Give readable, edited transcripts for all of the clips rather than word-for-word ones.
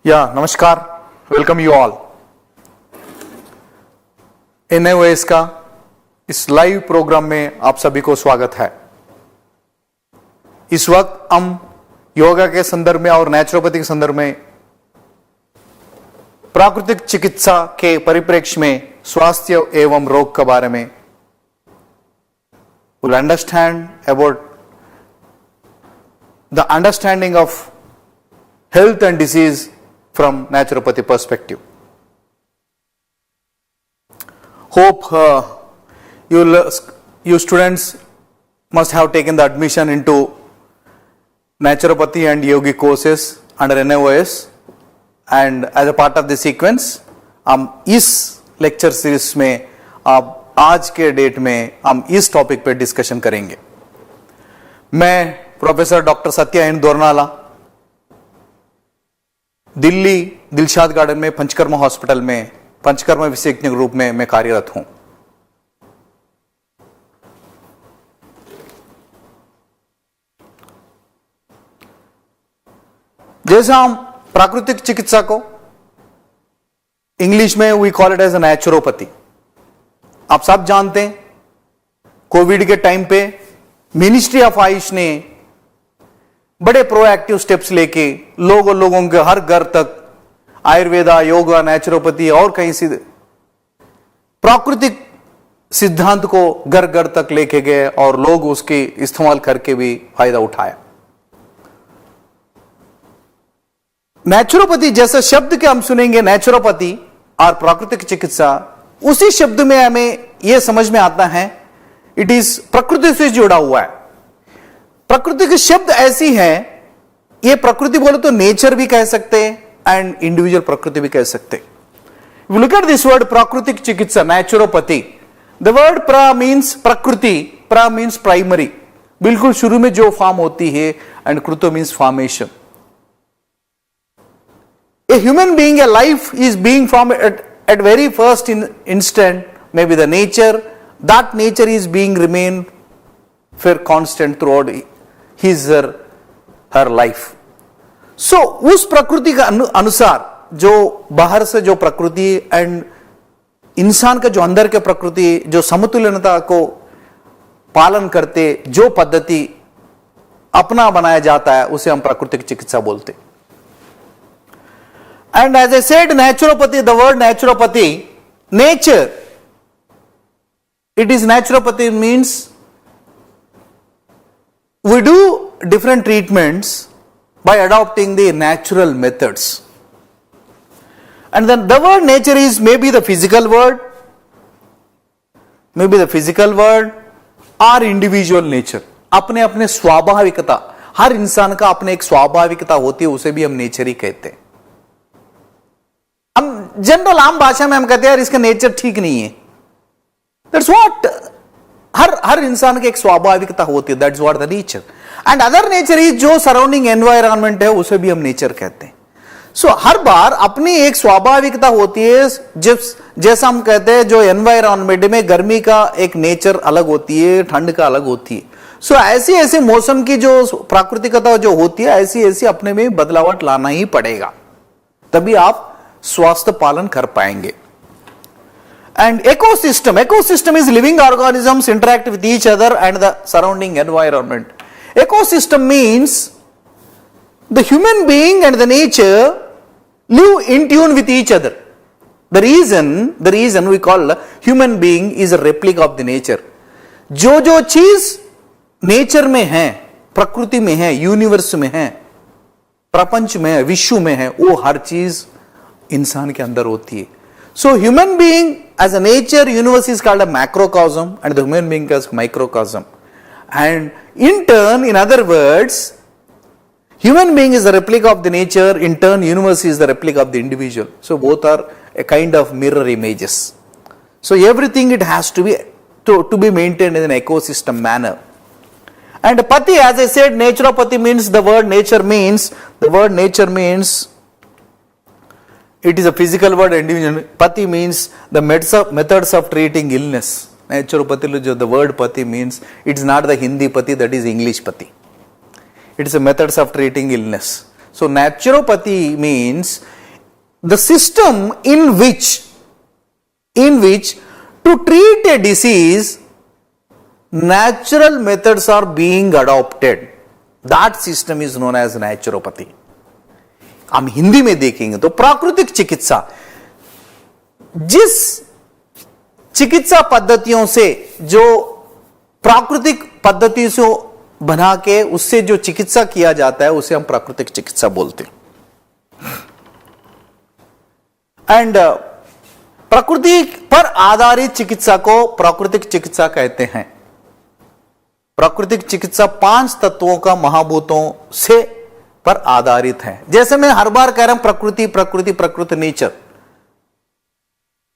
नमस्कार, welcome you all. Dnys का इस लाइव प्रोग्राम में आप सभी को स्वागत है। इस वक्त हम योगा के संदर्भ में और नेचुरोपैथी के संदर्भ में प्राकृतिक चिकित्सा के परिप्रेक्ष्य में स्वास्थ्य एवं रोग के बारे में will understand about the understanding of health and disease from naturopathy perspective. Hope you students must have taken the admission into naturopathy and yogi courses under Dnys, and as a part of the sequence हम इस lecture series में आज के date में हम इस topic पे discussion करेंगे। मैं professor doctor Satya N Doranala Delhi Dilshad Garden में पंचकर्मा हॉस्पिटल में पंचकर्मा विशेषज्ञ के रूप में मैं कार्यरत हूं। जैसा हम प्राकृतिक चिकित्सा को इंग्लिश में we call it as a naturopathy. आप सब जानते हैं कोविड के टाइम पे मिनिस्ट्री ऑफ आयुष ने बड़े प्रोएक्टिव स्टेप्स लेके लोगों के हर घर तक आयुर्वेदा, योगा, नेचुरोपैथी और कई सी प्राकृतिक सिद्धांत को घर घर तक लेके गए और लोग उसके इस्तेमाल करके भी फायदा उठाया। नेचुरोपैथी जैसे शब्द के हम सुनेंगे नेचुरोपैथी और प्राकृतिक चिकित्सा, उसी शब्द में हमें यह समझ में आता है इट इज प्रकृति से जुड़ा हुआ है। प्रकृति के शब्द ऐसी है, ये प्रकृति बोले तो नेचर भी कह सकते हैं एंड इंडिविजुअल प्रकृति भी कह सकते हैं। लुक एट दिस वर्ड प्राकृतिक चिकित्सा नेचुरोपैथी। द वर्ड प्रा मीन्स प्रकृति, प्रा मीन्स प्राइमरी, बिल्कुल शुरू में जो फॉर्म होती है, एंड कृतो means formation. A human being, A life is being form at very first instant, maybe the nature, that nature is being remain fair constant throughout his her life. So उस प्रकृति का अनुसार जो बाहर से जो प्रकृति एंड इंसान का जो अंदर के प्रकृति जो समतुल्यता को पालन करते जो पद्धति अपना बनाया जाता है उसे हम प्राकृतिक चिकित्सा बोलते। And as I said, naturopathy, the word naturopathy, nature, it is naturopathy means we do different treatments by adopting the natural methods. And then the word nature is maybe the physical word or individual nature. अपने अपने स्वाभाविकता, हर इंसान का अपने एक स्वाभाविकता होती है, उसे भी हम नेचर ही कहते हैं। हम जनरल आम भाषा में हम कहते हैं यार इसका नेचर ठीक नहीं है। दैट्स व्हाट, हर इंसान की एक स्वाभाविकता होती है, that's what the nature. And other nature is जो सराउंडिंग एनवायरनमेंट है उसे भी हम नेचर कहते हैं। सो हर बार अपनी एक स्वाभाविकता होती है, जैसा हम कहते हैं जो एनवायरनमेंट में गर्मी का एक नेचर अलग होती है, ठंड का अलग होती है। सो ऐसी ऐसी मौसम की जो प्राकृतिकता जो होती है ऐसी ऐसी अपने में बदलावट लाना ही पड़ेगा, तभी आप स्वास्थ्य पालन कर पाएंगे। And ecosystem is living organisms interact with each other and the surrounding environment. Ecosystem means the human being and the nature live in tune with each other. The reason we call human being is a replica of the nature. जो चीज nature में है, प्रकृति में है, universe में है, प्रपंच में है, विश्व में है, वो हर चीज इंसान के अंदर होती है। So human being as a nature universe is called a macrocosm and the human being as microcosm, and in turn, in other words, human being is the replica of the nature, in turn universe is the replica of the individual. So both are a kind of mirror images. So everything it has to be maintained in an ecosystem manner. And pati, as I said, naturopathy means the word nature means it is a physical word. Individual pati means the methods of treating illness. Naturopathy, the word pati means it's not the Hindi pati, that is English pati. It is a methods of treating illness. So naturopathy means the system in which to treat a disease natural methods are being adopted. That system is known as naturopathy. हम हिंदी में देखेंगे तो प्राकृतिक चिकित्सा, जिस चिकित्सा पद्धतियों से, जो प्राकृतिक पद्धति से बना के उससे जो चिकित्सा किया जाता है उसे हम प्राकृतिक चिकित्सा बोलते हैं. एंड प्रकृति पर आधारित चिकित्सा को प्राकृतिक चिकित्सा कहते हैं. प्राकृतिक चिकित्सा 5 तत्वों का महाभूतों से पर आधारित है. जैसे मैं हर बार कह रहा हूं प्रकृति प्रकृति प्रकृति, nature.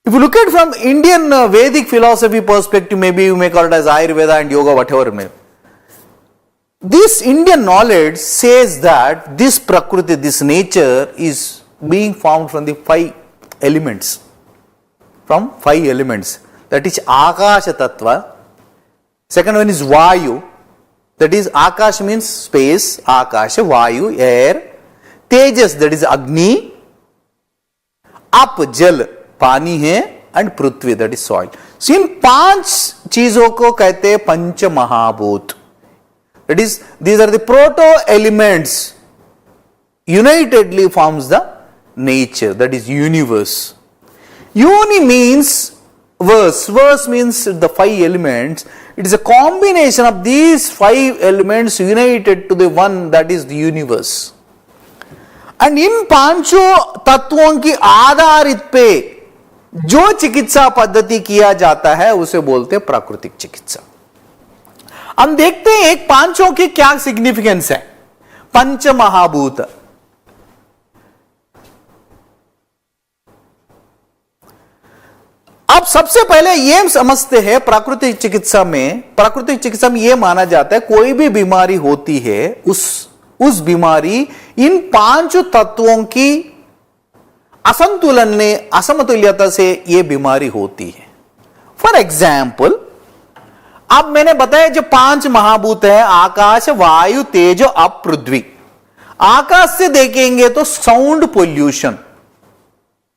If you look at from Indian Vedic philosophy perspective, maybe you may call it as Ayurveda and Yoga, whatever may. This Indian knowledge says that this Prakriti, this nature is being found from the 5 elements. From 5 elements. That is Akasha Tattva. Second one is Vayu. That is Akash means space, Akasha, Vayu, air. Tejas, that is Agni. Up, Jal, पानी है, and Prithvi, that is soil. So इन 5 चीजों को कहते हैं पंच महाभूत. That is these are the proto elements unitedly forms the nature, that is universe. Uni means verse. Verse means the 5 elements. It is a combination of these 5 elements united to the one, that is the universe. And in पांचों तत्वों की आधारित पे जो चिकित्सा पद्धति किया जाता है उसे बोलते हैं प्राकृतिक चिकित्सा. हम देखते हैं एक पांचों की क्या सिग्निफिकेंस है. पंच महाभूत. अब सबसे पहले यह समझते हैं प्राकृतिक चिकित्सा में यह माना जाता है कोई भी बीमारी होती है उस बीमारी इन 5 तत्वों की असमतुल्यता से यह बीमारी होती है. फॉर एग्जाम्पल, अब मैंने बताया जो 5 महाभूत है, आकाश, वायु, तेज, अप, पृथ्वी. आकाश से देखेंगे तो साउंड पोल्यूशन,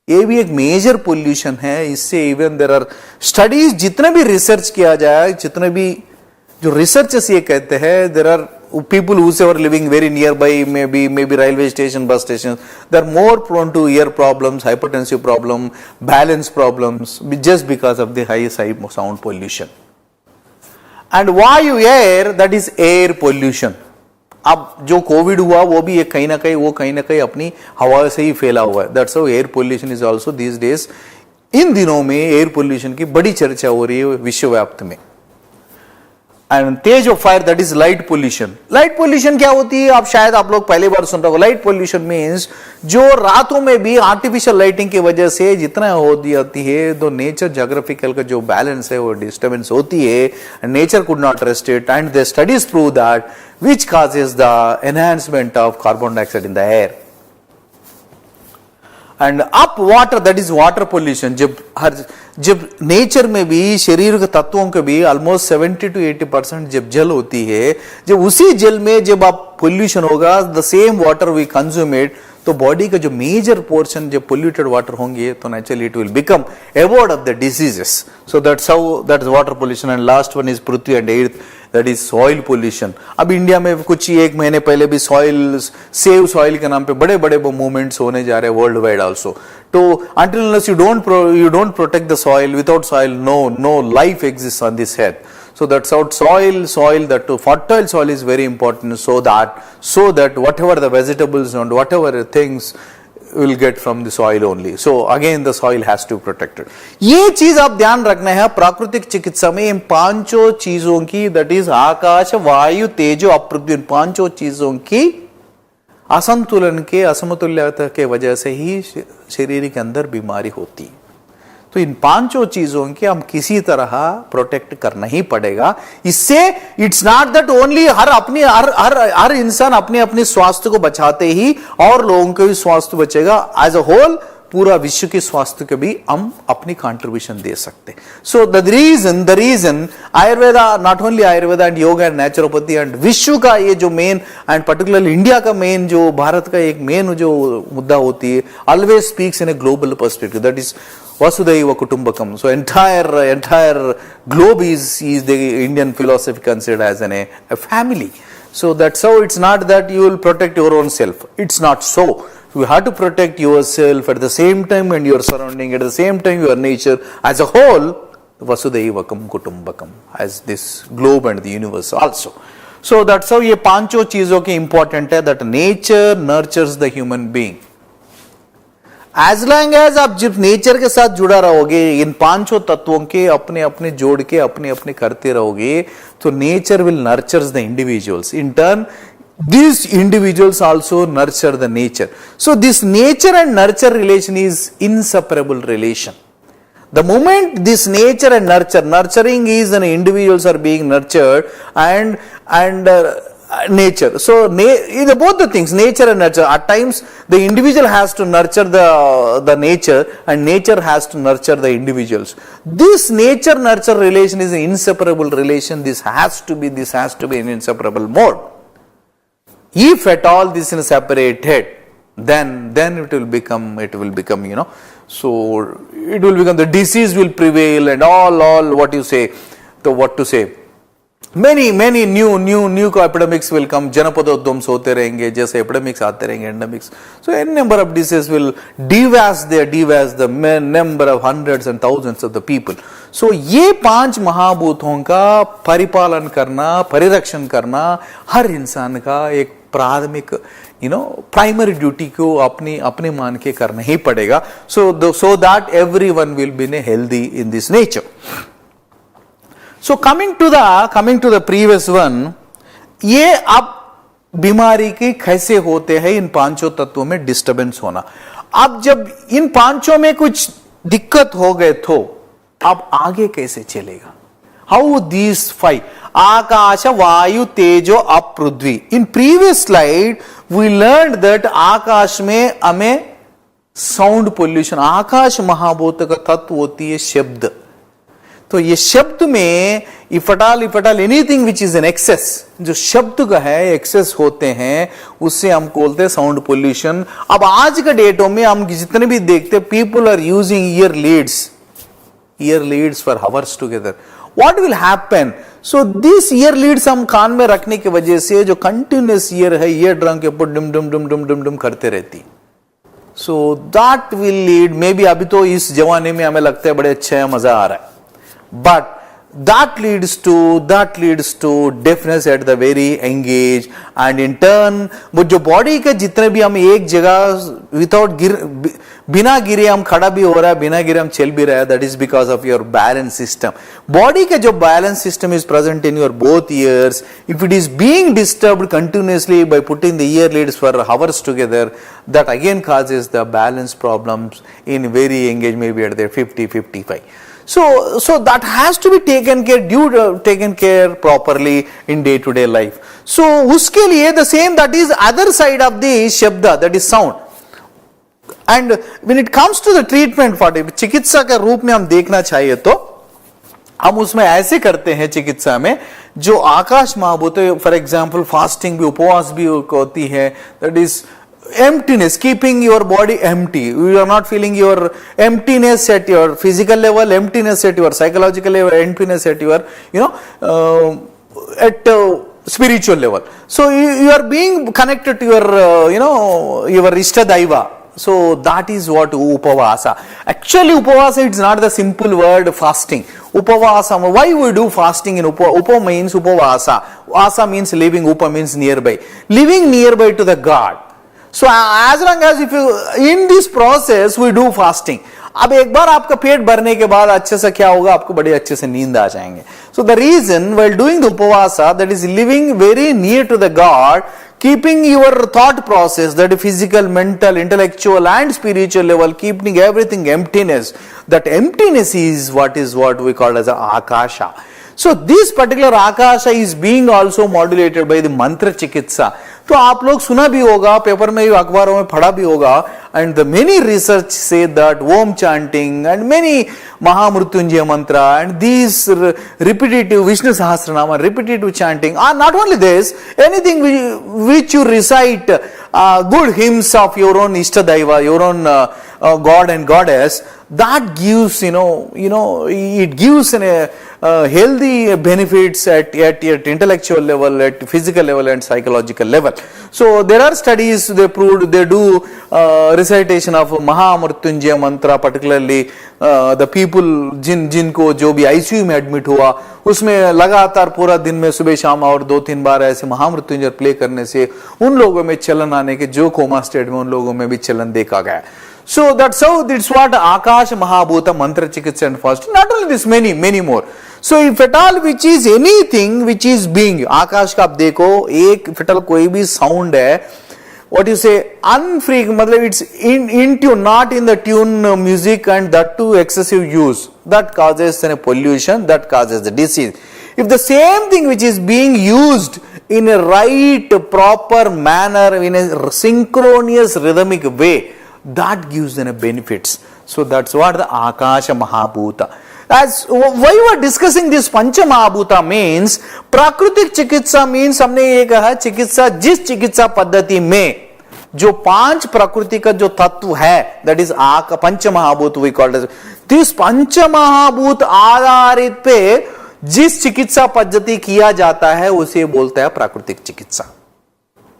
ये भी एक मेजर पोल्यूशन है. इससे इवन देयर आर स्टडीज, जितने भी रिसर्च किया जाए, जितने भी जो रिसर्चर्स ये कहते हैं, there are people who are living very nearby, maybe railway station, bus stations, they are more prone to ear problems, hypertensive problem, balance problems, just because of the high sound pollution. And vayu, air, that is air pollution. अब जो Covid हुआ वो भी एक कहीं ना कहीं अपनी हवा से ही फैला हुआ है. That's how air pollution is also these days. इन दिनों में एयर पोल्यूशन की बड़ी चर्चा हो रही है विश्वव्याप्त में. And Tej of fire, that is light pollution. Light pollution क्या होती है, शायद आप लोग पहली बार सुन रहे हो. लाइट पोल्यूशन मीन्स जो रातों में भी आर्टिफिशियल लाइटिंग की वजह से जितना हो जाती है तो नेचर जोग्राफिकल का जो बैलेंस है वो डिस्टर्बेंस होती है. Nature could not rest it, and the studies prove that which causes the enhancement of carbon dioxide in the air. And up water, that is water pollution. जब nature में भी शरीर के तत्वों के भी ऑलमोस्ट 70 to 80% जब जल होती है, जब उसी जल में जब आप पोल्यूशन होगा, the same water we consume it, तो बॉडी का जो मेजर पोर्शन जब पोल्यूटेड वाटर होंगे तो naturally it will become award of the diseases. So that's how, that's water pollution. And last one is पृथ्वी and earth, that is soil pollution. अब India में कुछ 1 महीने पहले भी सॉइल, सेव सॉइल के नाम पे बड़े बड़े मूवमेंट्स होने जा रहे हैं वर्ल्ड वाइड ऑल्सो. तो until unless you don't protect the soil, without soil no life exists on this earth. So that's how soil, that fertile soil is very important, so that whatever the vegetables and whatever things will get from the soil only. So again the soil has to be protected. ये चीज आप ध्यान रखना है प्राकृतिक चिकित्सा में. इन 5 चीजों की, that is आकाश, वायु, तेजो, अप, पृथ्वी, 5 चीजों की असंतुलन के, असमतुल्यता के वजह से ही शरीर के अंदर बीमारी होती है. तो इन 5 चीजों के हम किसी तरह प्रोटेक्ट करना ही पड़ेगा. इससे इट्स नॉट दैट ओनली हर इंसान अपने स्वास्थ्य को बचाते ही और लोगों का भी स्वास्थ्य बचेगा. एज अ होल पूरा विश्व के स्वास्थ्य के भी हम अपनी कंट्रीब्यूशन दे सकते. So the reason Ayurveda, not only Ayurveda and yoga and naturopathy and विश्व का ये जो मेन and particularly इंडिया का मेन जो भारत का एक मेन जो मुद्दा होती है, always speaks in a global perspective, that is Vasudhaiva Kutumbakam. So entire globe is the Indian philosophy considered as a family. So that's how it's not that you will protect your own self. It's not so. You have to protect yourself at the same time and your surrounding, at the same time your nature as a whole. Vasudhaivakam Kutumbakam, as this globe and the universe also. So that's how ये पांचों चीजों के important है, that nature nurtures the human being. As long as आप जब nature के साथ जुड़ा रहोगे, इन पांचों तत्वों के अपने अपने जोड़ के अपने अपने करते रहोगे, तो nature will nurtures the individuals. In turn these individuals also nurture the nature. So this nature and nurture relation is inseparable relation. The moment this nature and nurturing is an individuals are being nurtured and nature. So both the things, nature and nurture. At times the individual has to nurture the nature and nature has to nurture the individuals. This nature nurture relation is an inseparable relation. This has to be an inseparable mode. If at all this is separated, then it will become, so it will become, the disease will prevail and all what you say, many new epidemics will come. Janapadodhams hote rahenge, jaise epidemics aate rahenge, endemics. So a number of diseases will devast the number of hundreds and thousands of the people. So ये पांच महाभूतों का परिपालन करना, परिरक्षण करना हर इंसान का एक प्राथमिक प्राइमरी ड्यूटी को अपने मान के करना ही पड़ेगा. So that everyone will be healthy in this nature. So coming to the previous one, ये अब बीमारी के कैसे होते हैं, इन पांचों तत्वों में डिस्टर्बेंस होना. अब जब इन पांचों में कुछ दिक्कत हो गए तो अब आगे कैसे चलेगा? How these five? Akasha, Vayu, Tejo, Ap, Prithvi. In previous slide, we learned that Akash में हमें sound pollution, आकाश महाभूत का तत्व होती है शब्द. तो ये शब्द में if at all anything which is an excess, जो शब्द का है excess होते हैं, उससे हम बोलते हैं sound pollution. अब आज का डेटों में हम जितने भी देखते, people are using ear leads for hours together. What will happen? So these ear leads हम कान में रखने की वजह से जो continuous ear है, ear drum के ऊपर डुम करते रहती. So that will lead, maybe अभी तो इस जवानी में हमें लगता है बड़े अच्छे हैं, मजा आ रहा है. But that leads to deafness at the very young age, and in turn वो जो body का जितने भी हम एक जगह without बिना गिरे हम खड़ा भी हो रहा है, बिना गिरे हम चल भी रहा है, that is because of your balance system. Body का जो balance system is present in your both ears, if it is being disturbed continuously by putting the ear leads for hours together, that again causes the balance problems in very young age, maybe at their 50-55. So that has to be taken care properly in day-to-day life. So उसके लिए the same, that is other side of the shabda, that is sound. And when it comes to the treatment for it, चिकित्सा के रूप में हम देखना चाहिए तो हम उसमें ऐसे करते हैं चिकित्सा में जो आकाश महाभूत, फॉर एग्जाम्पल फास्टिंग भी, उपवास भी होती है, that is emptiness, keeping your body empty. You are not feeling your emptiness at your physical level, emptiness at your psychological level, emptiness at your at spiritual level. So you are being connected to your your Ishtadaiva. So that is what upavasa. Actually upavasa, it's not the simple word fasting. Upavasa, why we do fasting in upa means upavasa. Asa means living, upa means nearby. Living nearby to the God. So as long as if you in this process we do fasting. अब एक बार आपका पेट भरने के बाद अच्छे से क्या होगा, आपको बड़े अच्छे से नींद आ जाएंगे. So the reason while doing the upavasa, that is living very near to the God, keeping your thought process, that is physical, mental, intellectual and spiritual level, keeping everything emptiness. That emptiness is what we call as a akasha. So this particular Akasha is being also modulated by the mantra chikitsa. तो आप लोग सुना भी होगा, paper में, अखबारों में पढ़ा भी होगा, and the many research say that Om chanting and many Mahamrutyunjaya mantra and these repetitive Vishnu Sahasranama, repetitive chanting are not only this, anything which you recite good hymns of your own Ishtadaiva, your own God and Goddess, that gives, it gives healthy benefits at intellectual level, at physical level and psychological level. So there are studies, they proved, they do recitation of Mahamrutyunjaya mantra, particularly the people जिनको जो भी ICU में admit हुआ, उसमें लगातार पूरा दिन में सुबह शाम और 2-3 बार ऐसे महामृत्युंजय प्ले करने से उन लोगों में चलन आने के, जो कोमा स्टेट में, उन लोगों में भी चलन देखा गया. So that's what Akash Mahabhuta mantra chikitsa and fasting. Not only this, many more. So if at all which is anything which is being, Akash का आप देखो, एक if at all कोई भी sound है, what you say, मतलब it's in tune, not in the tune music, and that too excessive use, that causes a pollution, that causes the disease. If the same thing which is being used in a right, proper manner, in a synchronous, rhythmic way, that gives them benefits. So that's what the Akasha Mahabhuta. As why we are discussing this Pancha Mahabhuta means, Prakritik Chikitsa means हमने ये कहा चिकित्सा, जिस चिकित्सा पद्धति में जो 5 प्रकृति का जो तत्व है, that is पंच महाभूत we call it. this पंच महाभूत आधारित पे जिस चिकित्सा पद्धति किया जाता है उसे बोलता है प्राकृतिक चिकित्सा.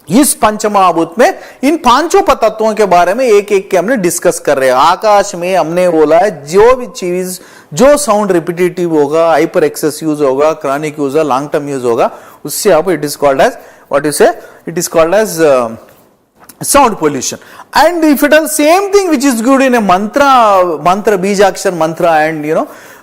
इस पंच महाभूत में इन 5 तत्वों के बारे में एक के हमने डिस्कस कर रहे हैं. आकाश में हमने बोला है जो भी चीज, जो साउंड रिपीटेटिव होगा, हाइपर एक्सेस यूज होगा, क्रॉनिक यूज होगा, लॉन्ग टर्म यूज होगा, उससे आप it is called as what you say, it is called as sound pollution. And if it is same thing which is good in a mantra Bijakshar mantra and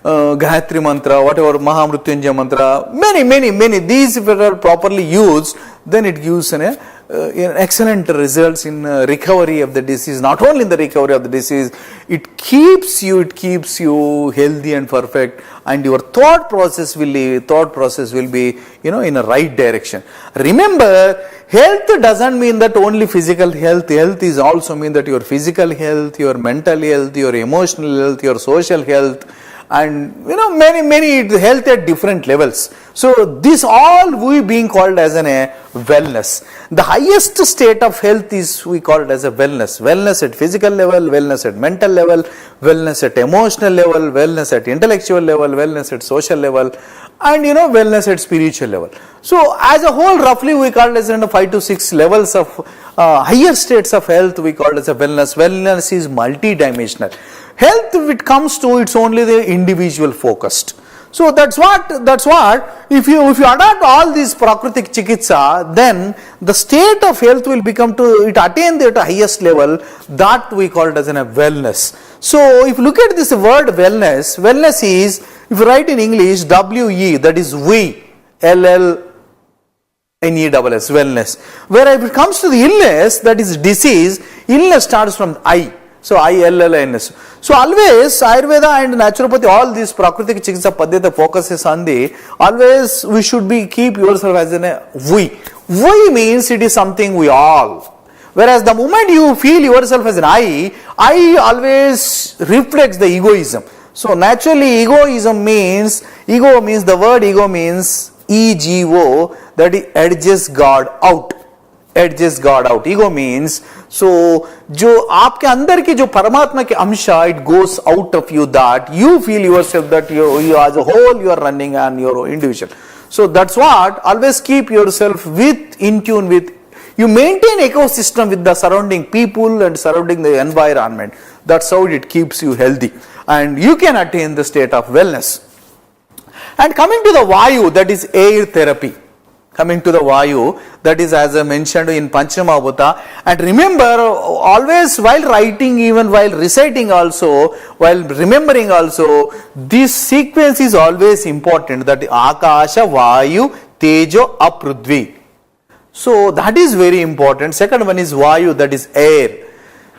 Gayatri mantra, whatever Mahamrutyunjaya mantra, many these if it are properly used, then it gives an excellent results in recovery of the disease. Not only in the recovery of the disease, it keeps you healthy and perfect, and your thought process will be in a right direction. Remember, health doesn't mean that only physical health. Health is also mean that your physical health, your mental health, your emotional health, your social health, and many health at different levels. So this all we being called as a wellness. The highest state of health is we call it as a wellness. Wellness at physical level, wellness at mental level, wellness at emotional level, wellness at intellectual level, wellness at social level, and wellness at spiritual level. So as a whole, roughly we call it as 5 to 6 levels of higher states of health we call it as a wellness. Wellness is multidimensional. Health, if it comes to, it's only the individual focused. So that's what if you adopt all these prakritik chikitsa, then the state of health will become to it attain the highest level, that we call it as a wellness. So if you look at this word wellness is, if you write in English WE, that is we, LLNESS, wellness. Where if it comes to the illness, that is disease, illness starts from I. So ILLNS. So always Ayurveda and naturopathy, all these prakritik chikitsa paddhati focuses on the, always we should be keep yourself as a we. We means it is something we all. Whereas the moment you feel yourself as an I always reflects the egoism. So naturally egoism means, the word ego means EGO, that is edges God out. Edges God out. Ego means, so जो आपके अंदर के जो परमात्मा के अंश, it goes out of you, that you feel yourself that you as a whole you are running and you're individual. So that's what, always keep yourself in tune with, you maintain ecosystem with the surrounding people and surrounding the environment. That's how it keeps you healthy and you can attain the state of wellness. And coming to the Vayu, that is air therapy. Coming to the Vayu, that is as I mentioned in Panchamahabhuta. And remember, always while writing, even while reciting also, while remembering also, this sequence is always important, that Akasha, Vayu, Tejo, Aprudvi. So that is very important. Second one is Vayu, that is air.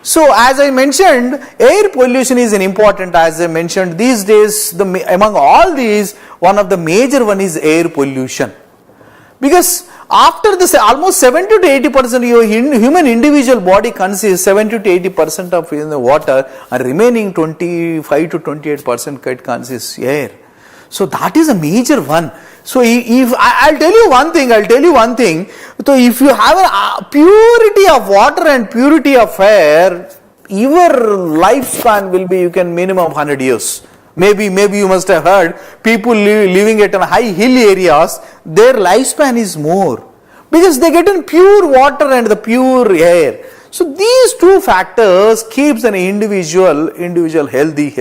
So as I mentioned, air pollution is an important, as I mentioned, these days, among all these, one of the major one is air pollution. Because after this, almost 70 to 80% of your human individual body consists 70 to 80% of the water, and remaining 25 to 28% consists air. So that is a major one. So if I'll tell you one thing, so if you have a purity of water and purity of air, your lifespan will be, you can minimum 100 years. Maybe you must have heard people living at high hill areas, their lifespan is more because they get in pure water and the pure air. So these two factors keeps an individual healthy.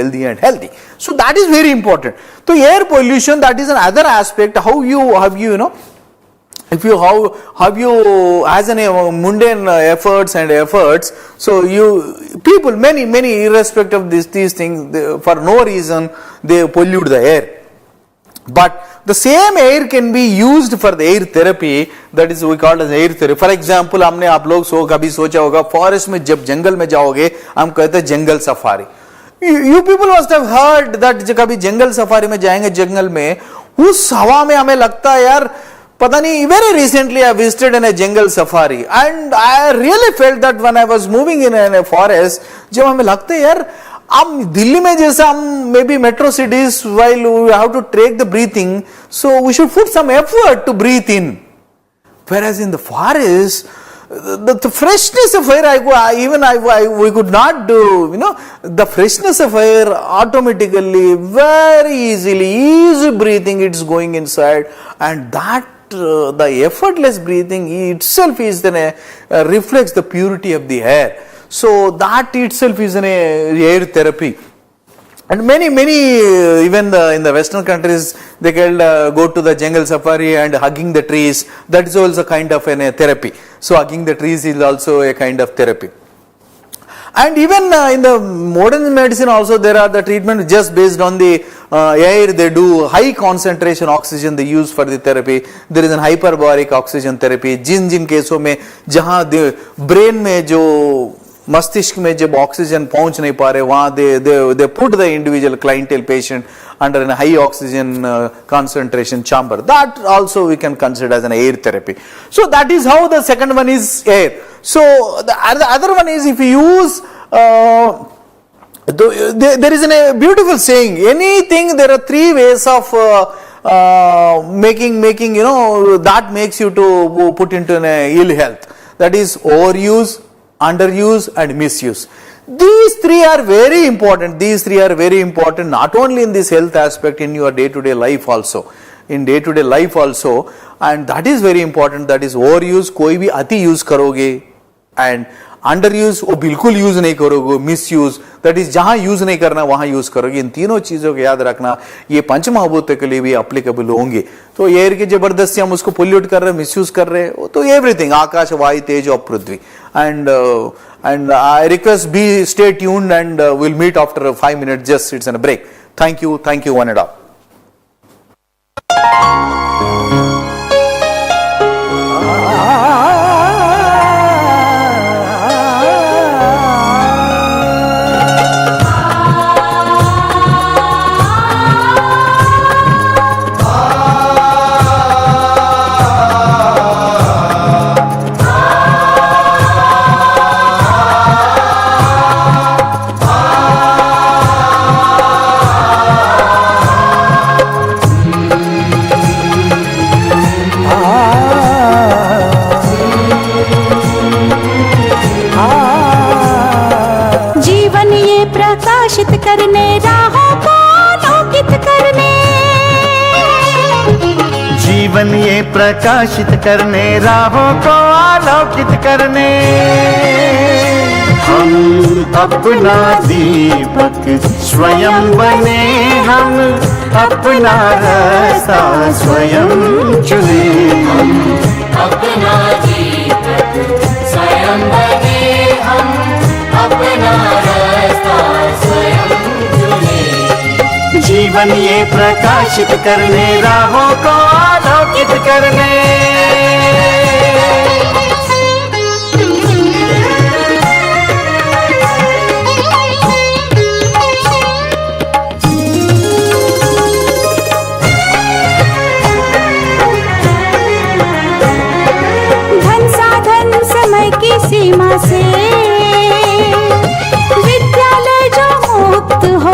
So that is very important. So air pollution, that is another aspect. How you if you have you as an mundane efforts. So people many irrespective of these things, for no reason they pollute the air. But the same air can be used for the air therapy, that is we call as air therapy. For example, हमने आप लोग कभी सोचा होगा forest में जब जंगल में जाओगे हम कहते हैं जंगल safari. You people must have heard that कभी जंगल सफारी में जाएंगे जंगल में, उस हवा में हमें लगता है यार पता नहीं. Very recently I visited in a jungle safari and I really felt that when I was moving in a forest, जब हमें लगता है यार अब दिल्ली में जैसा हम may be metro cities while we have to take the breathing, so we should put some effort to breathe in. Whereas in the forest, the freshness of air, we could not do, the freshness of air automatically, very easy breathing, it's going inside, and that the effortless breathing itself is then reflects the purity of the air. So that itself is an air therapy. And many even in the western countries, they can go to the jungle safari and hugging the trees. That is also kind of a therapy. So hugging the trees is also a kind of therapy. And even in the modern medicine also, there are the treatment just based on the air. They do high concentration oxygen they use for the therapy. There is an hyperbaric oxygen therapy. जिन केसों में जहाँ brain में जो मस्तिष्क में जब oxygen पहुंच नहीं पा रहे, वहां they put the individual clientele patient under a high oxygen concentration chamber. That also we can consider as an air therapy. So that is how the second one is air. So the other one is if you use there is a beautiful saying, anything, there are three ways of making that makes you to put into an ill health. That is overuse, underuse and misuse. These three are very important. Not only in this health aspect, in your day-to-day life also. And that is very important. That is overuse, कोई भी अति use करोगे, and underuse वो बिल्कुल use नहीं करोगे, misuse that is जहां use नहीं करना वहां यूज करोगे. इन तीनों चीजों को याद रखना, ये पंचमहाभूत के लिए भी एप्लीकेबल होंगे. तो एयर की जबरदस्ती हम उसको पोल्यूट कर रहे हैं, मिसयूज कर रहे हैं, तो एवरीथिंग आकाश वायु तेज और पृथ्वी. And I request stay tuned and we'll meet after 5 minutes, just it's in a break. Thank you one and all. जीवन ये प्रकाशित करने, राहों को आलोकित करने, हम अपना दीपक स्वयं बने, हम अपना रास्ता स्वयं चुने. हम अपना दीपक स्वयं बने, हम अपना रास्ता स्वयं चुने. जीवन ये प्रकाशित करने, राहों को आलोकित करने. सीमा से विद्यालय जो मुक्त हो,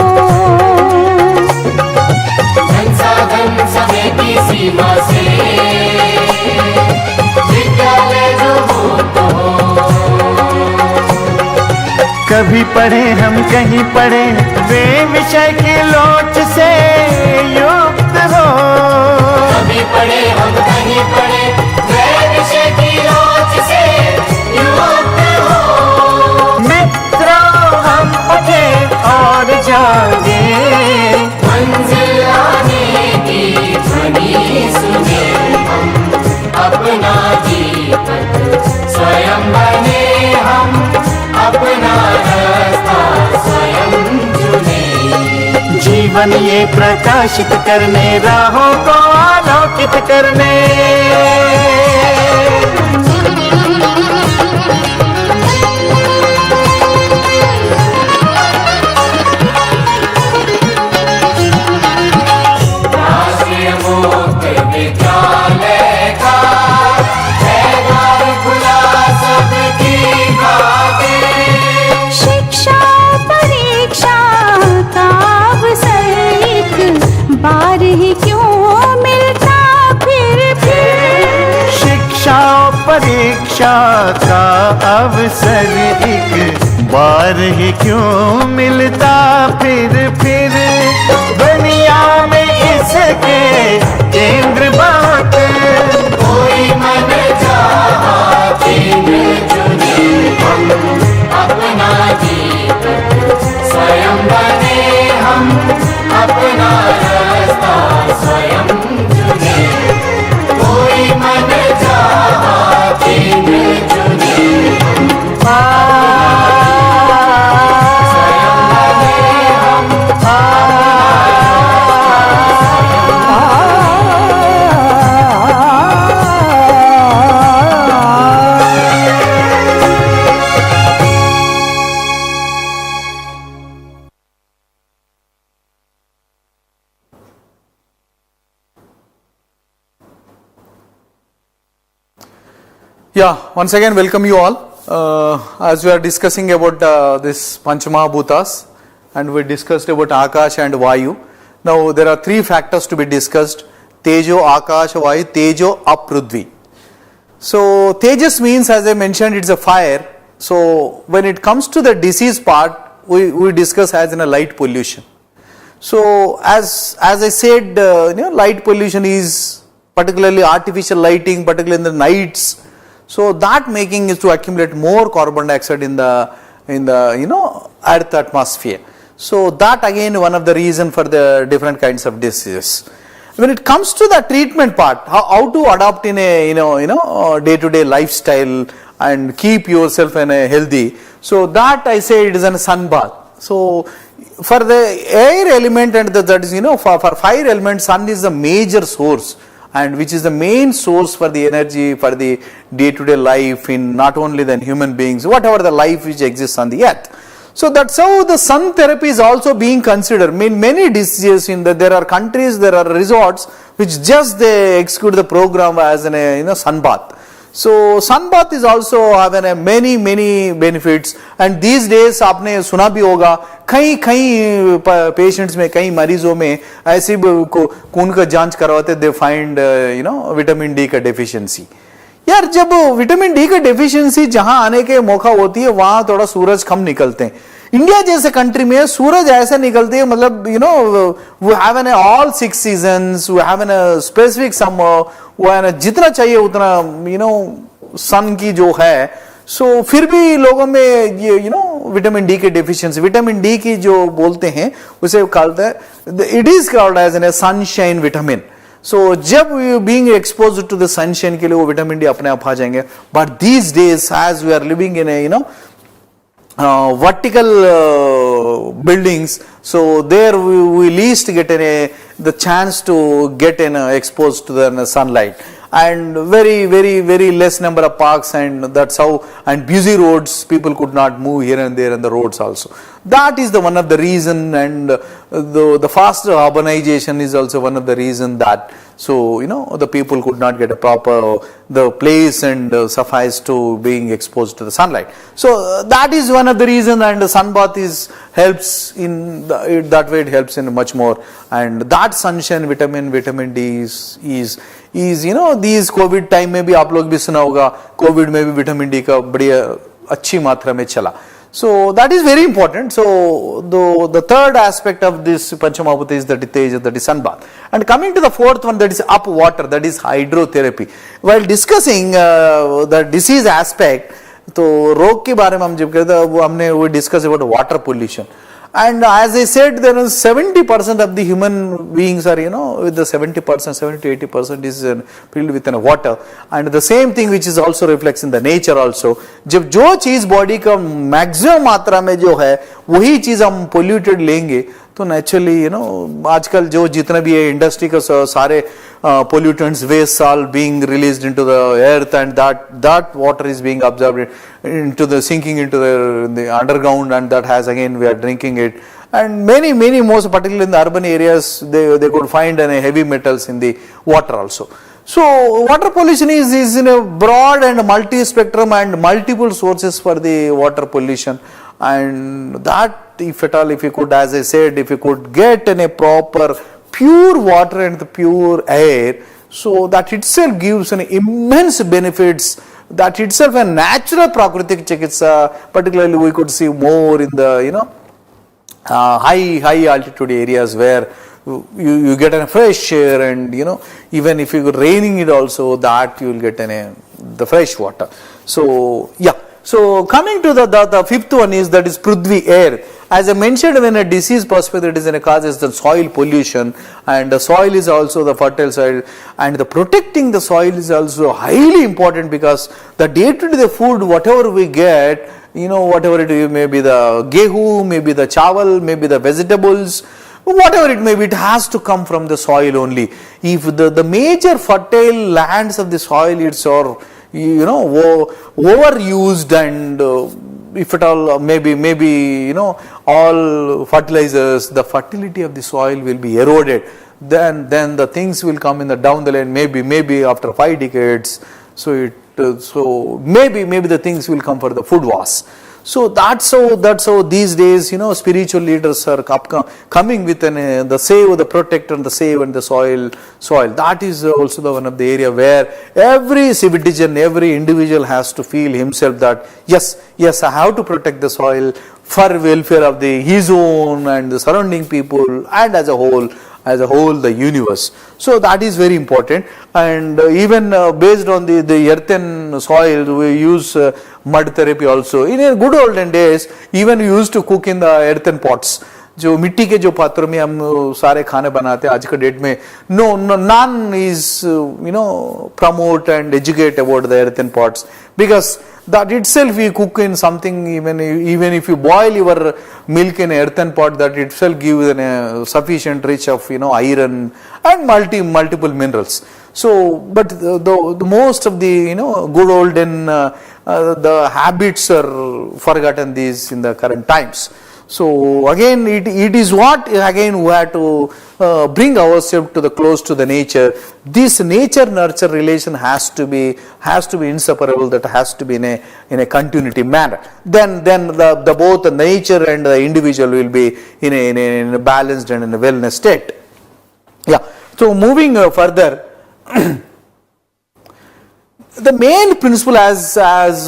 संसाधन समय की सीमा से विद्यालय जो मुक्त हो। कभी पढ़े हम कहीं पढ़े वे विषय की लोच से युक्त हो। कभी पढ़े हम कहीं पढ़े वे विषय की लोच से युक्त हो। मित्रों हम पढ़े और जागे, मंजिल आने की ध्वनि सुने हम, अपना दीपक स्वयं बने हम, अपना रास्ता स्वयं चुने। जीवन ये प्रकाशित करने, राहों को आलोकित करने। राष्ट्रीय मुक्त विद्यालय का है द्वार खुला सबकी खातिर। शिक्षा परीक्षा का अवसर एक बार ही क्यों मिलता फिर। शिक्षा परीक्षा का अवसर एक बार ही क्यों मिलता फिर। दुनिया में इसके केंद्र बात, कोई मन चाहा केंद्र चुने हम, अपना दीपक स्वयं बने हम, अपना रास्ता स्वयं चुने। कोई मन चाहा केंद्र चुने स्वयं बने हम, Yeah, once again welcome you all. As we are discussing about this Panchamahabhutas, and we discussed about Akash and Vayu. Now there are three factors to be discussed: Tejo, Akash, Vayu, Tejo, Aprudvi. So Tejas means, as I mentioned, it's a fire. So when it comes to the disease part, we discuss as in a light pollution. So as I said, light pollution is particularly artificial lighting, particularly in the nights. So that making is to accumulate more carbon dioxide in the earth atmosphere. So that again one of the reason for the different kinds of diseases. When it comes to the treatment part, how to adopt in a day-to-day lifestyle and keep yourself in a healthy. So that I say it is a sun bath. So for the air element and that is for fire element, sun is the major source, and which is the main source for the energy for the day-to-day life in not only the human beings, whatever the life which exists on the earth. So that's how the sun therapy is also being considered. I mean, many diseases there are countries, there are resorts which just they execute the program as a sun bath. So sun bath is also having many benefits, and these days आपने सुना भी होगा कई patients में कई मरीजों में ऐसे खून का जांच करवाते they find विटामिन डी का डेफिशिएंसी. यार जब विटामिन डी का डेफिशिएंसी जहां आने के मौका होती है वहां थोड़ा सूरज कम निकलते हैं. इंडिया जैसे कंट्री में सूरज ऐसे निकलती है, मतलब we have an all 6 seasons, we have an specific summer, वो है ना जितना चाहिए उतना सन की जो है. सो फिर भी लोगों में ये विटामिन डी की डेफिशिएंसी, विटामिन डी की जो बोलते हैं उसे कहते हैं, it is called as an sunshine vitamin. So जब being exposed to the sunshine के लिए वो विटामिन डी अपने आप आ जाएंगे. But these days as we are living in vertical buildings, so there we least get the chance to get exposed to the sunlight. and very less number of parks, and that's how, and busy roads, people could not move here and there in the roads also. That is the one of the reason, and the faster urbanization is also one of the reason that, so the people could not get a proper the place and suffice to being exposed to the sunlight. So that is one of the reason, and the sunbath helps in that way, it helps in much more, and that sunshine, vitamin D is these Covid time में भी आप लोग भी सुना होगा, Covid में भी vitamin D का बढ़िया अच्छी मात्रा में चला. So that is very important. So the third aspect of this Panchamabhuta is the Teja, that is sunbath. And coming to the fourth one, that is up water, that is hydrotherapy. While discussing the disease aspect, तो रोग के बारे में हम जब कहते हैं वो हमने discuss about water pollution. And as I said, there is 70% of the human beings are, with the 70%, 70 to 80% is filled with water. And the same thing which is also reflects in the nature also. जब जो चीज body का maximum मात्रा में जो है वही चीज हम पोल्यूटेड लेंगे तो नेचुरली आजकल जो जितना भी है इंडस्ट्री का सारे pollutants, waste all being released into the earth, and that water is being absorbed into the sinking into the underground, and that has again we are drinking it, and many most particularly in the urban areas they could find heavy metals in the water also. So water pollution is in a broad and multi-spectrum and multiple sources for the water pollution, and that if at all, if you could, as I said, if you could get in a proper pure water and the pure air, so that itself gives an immense benefits, that itself a natural prakritik chikitsa, particularly we could see more in the high altitude areas where you get a fresh air, and even if you raining it also, that you will get the fresh water. So yeah, so coming to the fifth one is that is Prithvi, air. As I mentioned, when a disease perspective, it is in a cause is the soil pollution, and the soil is also the fertile soil, and the protecting the soil is also highly important, because the day-to-day food, whatever we get, whatever it is, maybe the gehu, maybe the chawal, maybe the vegetables, whatever it may be, it has to come from the soil only. If the major fertile lands of the soil it's or overused, and if at all maybe all fertilizers, the fertility of the soil will be eroded, then the things will come in the down the line, maybe after 5 decades, so maybe the things will come for the food wars. So that's how these days spiritual leaders are coming with the save, the protect, and the save and the soil. That is also the one of the area where every citizen, every individual has to feel himself that yes, I have to protect the soil for welfare of his own and the surrounding people, and as a whole the universe. So that is very important, and even based on the earthen soil, we use mud therapy also. In a good olden days, even we used to cook in the earthen pots. जो मिट्टी के जो पात्रों में हम सारे खाने बनाते हैं आज के डेट में, none is promote and educate about the earthen pots, because that itself we cook in something, even if you boil your milk in earthen pot, that itself gives a sufficient rich of iron and multiple minerals. So but the most of the good olden the habits are forgotten these in the current times. So again it is what again we have to bring ourselves to the close to the nature. This nature nurture relation has to be inseparable, that has to be in a continuity manner. Then the both the nature and the individual will be in a balanced and in a wellness state. Yeah. So moving further, the main principle, as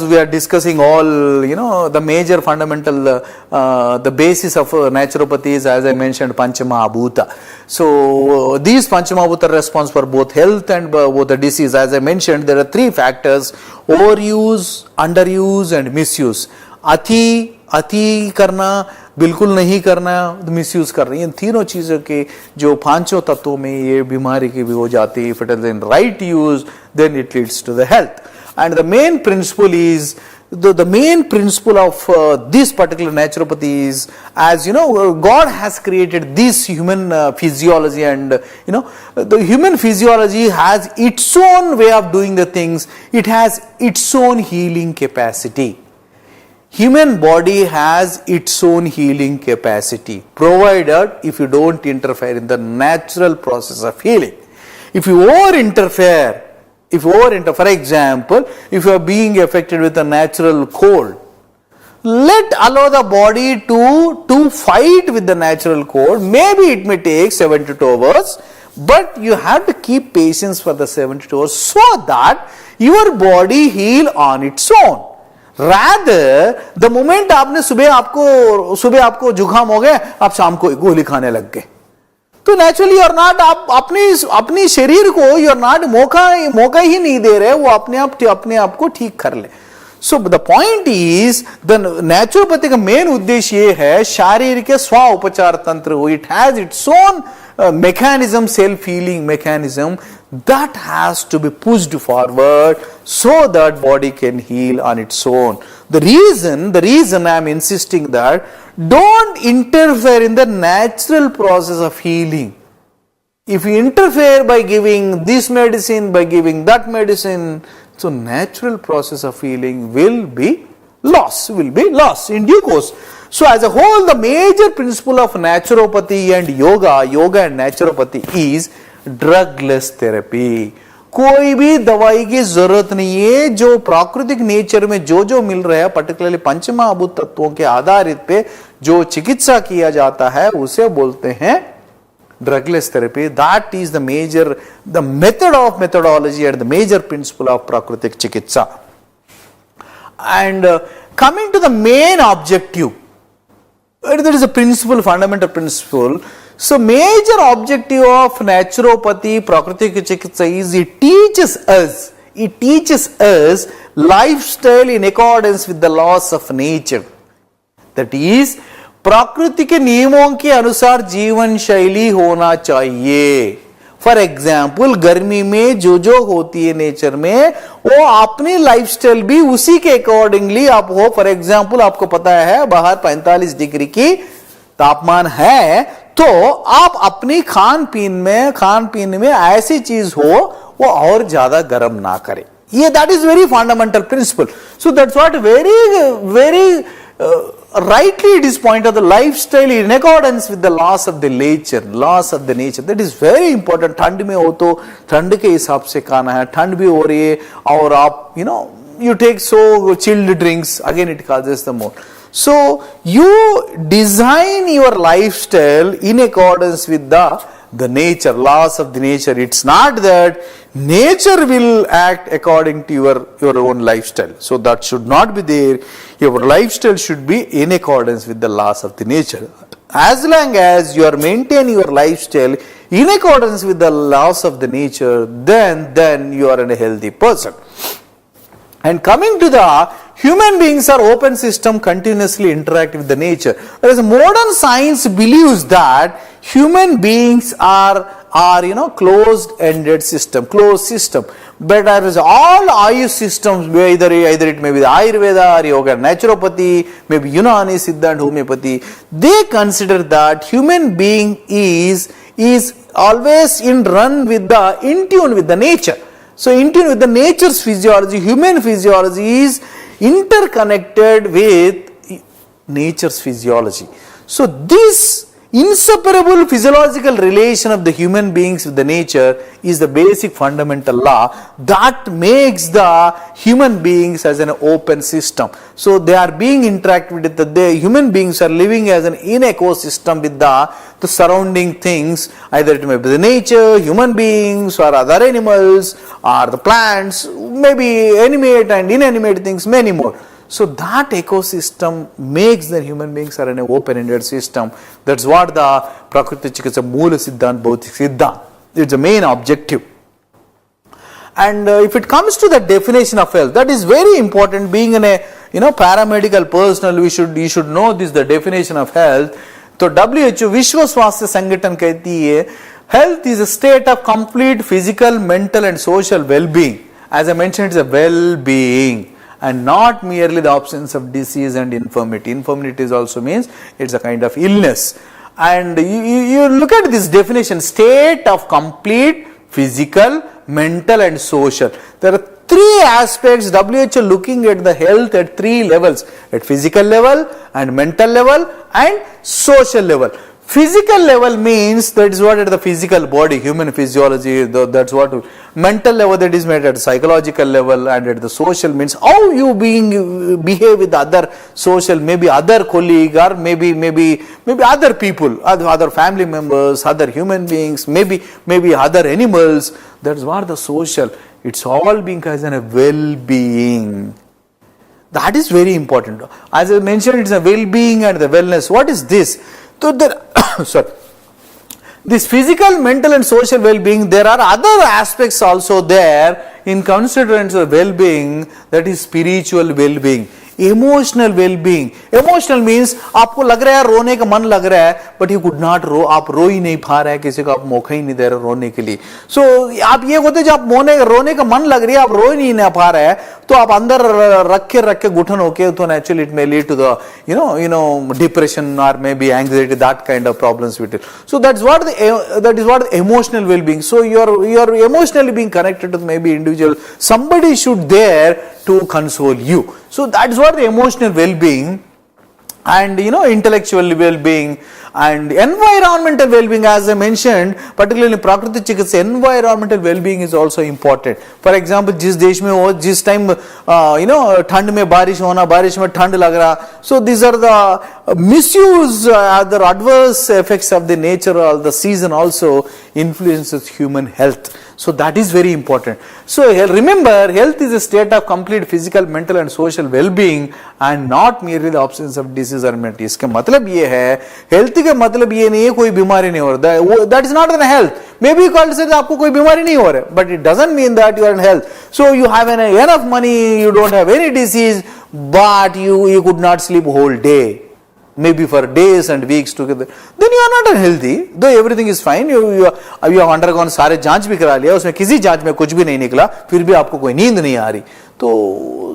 we are discussing all, the major fundamental, the basis of naturopathy is, as I mentioned, Panchamahabhuta. So these Panchamahabhuta response for both health and both the disease. As I mentioned, there are 3 factors: overuse, underuse, and misuse. अति करना, बिल्कुल नहीं करना, misuse कर रही हैं, इन तीनों चीज़ों के जो 5 तत्वों में ये बीमारी की भी हो जाती है. If it is in right use, then it leads to the health. And the main principle is the main principle of this particular naturopathy is, as you know, God has created this human physiology, and the human physiology has its own way of doing the things. It has its own healing capacity. Human body has its own healing capacity, provided if you don't interfere in the natural process of healing. If you over-interfere, for example, if you are being affected with a natural cold, allow the body to fight with the natural cold. Maybe it may take 72 hours, but you have to keep patience for the 72 hours so that your body heal on its own. Rather, the moment आपने सुबह आपको जुकाम हो गया, आप शाम को गोली खाने लग गए, तो नेचुरली और नॉट आप अपनी शरीर को यू आर नॉट मौका ही नहीं दे रहे वो अपने आप को ठीक कर ले. So the point is the naturopathy का मेन उद्देश्य ये है शारीरिक स्व उपचार तंत्र. It has its own mechanism, self-healing mechanism that has to be pushed forward so that body can heal on its own. The reason I am insisting that don't interfere in the natural process of healing. If you interfere by giving this medicine, by giving that medicine, so natural process of healing will be lost in due course. So as a whole, the major principle of naturopathy and yoga and naturopathy is drugless therapy. कोई भी दवाई की जरूरत नहीं है. जो प्राकृतिक nature में जो मिल रहा है, पर्टिकुलरली पंचमहाभूत तत्वों के आधारित पे जो चिकित्सा किया जाता है उसे बोलते हैं drugless therapy. That is the methodology and the major principle of prakritik chikitsa. And coming to the main objective, there is a fundamental principle. So major objective of naturopathy, prakritik chikitsa is it teaches us lifestyle in accordance with the laws of nature. That is, प्रकृति के नियमों के अनुसार जीवन शैली होना चाहिए. For example, गर्मी में जो होती है नेचर में, वो अपनी लाइफस्टाइल भी उसी के अकॉर्डिंगली आप हो. फॉर एग्जाम्पल, आपको पता है बाहर 45 डिग्री की तापमान है, तो आप अपनी खान पीन में ऐसी चीज हो वो और ज्यादा गर्म ना करे. ये that is very fundamental principle. So that's what very rightly it is pointed the lifestyle in accordance with the laws of the nature. That is very important. ठंड में हो तो ठंड के हिसाब से खाना है. ठंड भी हो रही है और आप you take so chilled drinks, again it causes the more. So you design your lifestyle in accordance with the nature, laws of the nature. It's not that nature will act according to your own lifestyle. So that should not be there. Your lifestyle should be in accordance with the laws of the nature. As long as you are maintaining your lifestyle in accordance with the laws of the nature, then you are a healthy person. And coming to the human beings are open system, continuously interact with the nature. Whereas modern science believes that human beings are closed system. But as all Ayush systems, either it may be the Ayurveda or yoga, naturopathy, maybe Unani, Siddha and homeopathy, they consider that human being is always in tune with the nature. So in tune with the nature's physiology, human physiology is interconnected with nature's physiology. So this inseparable physiological relation of the human beings with the nature is the basic fundamental law that makes the human beings as an open system. So they are being interacted with the human beings are living as an in ecosystem with the surrounding things, either it may be the nature, human beings or other animals or the plants, maybe animate and inanimate things, many more. So that ecosystem makes the human beings are an open-ended system. That's what the Prakriti Chikitsa Moola Siddhant Bhautik Siddhant. It's the main objective. And if it comes to the definition of health, that is very important. Being in a paramedical personnel, you should know this, the definition of health. So WHO Vishwa Swasthya Sangathan कहती है, health is a state of complete physical, mental and social well-being. As I mentioned, it's a well-being. and not merely the absence of disease and infirmity. Infirmity is also means it's a kind of illness. And you look at this definition, state of complete physical, mental and social. There are three aspects WHO looking at the health at three levels, at physical level and mental level and social level. Physical level means that is what at the physical body, human physiology, that's what. Mental level, that is made at psychological level, and at the social means how you behave with other social, maybe other colleague or maybe other people, other family members, other human beings, maybe other animals. That's what the social. It's all being as a well-being. That is very important. As I mentioned, it's a well-being and the wellness. What is this? So this physical, mental and social well-being, there are other aspects also there in consideration of well-being, that is spiritual well-being, emotional well-being. Emotional means आपको लग रहा है रोने का मन लग रहा है, but you could not रो, आप रो ही नहीं पा रहे हैं, किसी को आप मौका ही नहीं दे रहे रोने के लिए. So आप ये होते जब रोने का मन लग रही है, आप रो ही नहीं पा रहे हैं, तो आप अंदर रख के घुटन होके, तो naturally it may lead to the you know depression or maybe anxiety, that kind of problems with it. So that is what the emotional well-being. So you're emotionally being connected to maybe individual, somebody should there to console you. So that is what the emotional well-being, and intellectual well-being and environmental well-being, as I mentioned, particularly in Prakriti Chikitsa, environmental well-being is also important. For example, जिस देश में हो, जिस time ठंड में बारिश होना, बारिश में ठंड लग रहा, so these are the misuse, the adverse effects of the nature or the season also influences human health. So that is very important. So remember, health is a state of complete physical, mental and social well-being and not merely the absence of disease or mental. इसका मतलब ये है, health का मतलब ये नहीं है कोई बीमारी नहीं हो रहा. That is not in health. Maybe you call it आपको कोई बीमारी नहीं हो रहा, but it doesn't mean that you are in health. So you have enough money, you don't have any disease, but you could not sleep whole day, maybe for days and weeks together, then you are not unhealthy. Though everything is fine, you have undergone सारे जांच भी करा लिया, उसमें किसी जांच में कुछ भी नहीं निकला, फिर भी आपको कोई नींद नहीं आ रही.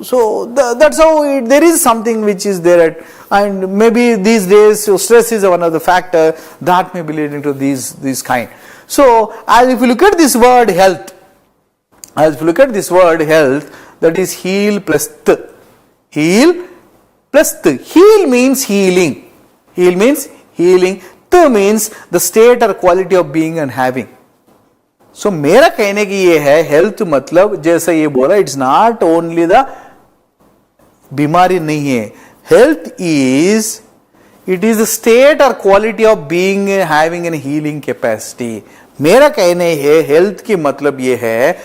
So that's how there is something which is there, and maybe these days stress is one of the factor that may be leading to these kind. So as if you look at this word health, that is heal plus heal plus heal means healing. Heal means healing. Means the state or quality of being and having. So मेरा कहने की ये है, health मतलब जैसा ये बोला, it's not only the बीमारी नहीं है. Health is, it is the state or quality of being, having and healing capacity. मेरा कहने है health की मतलब ये है,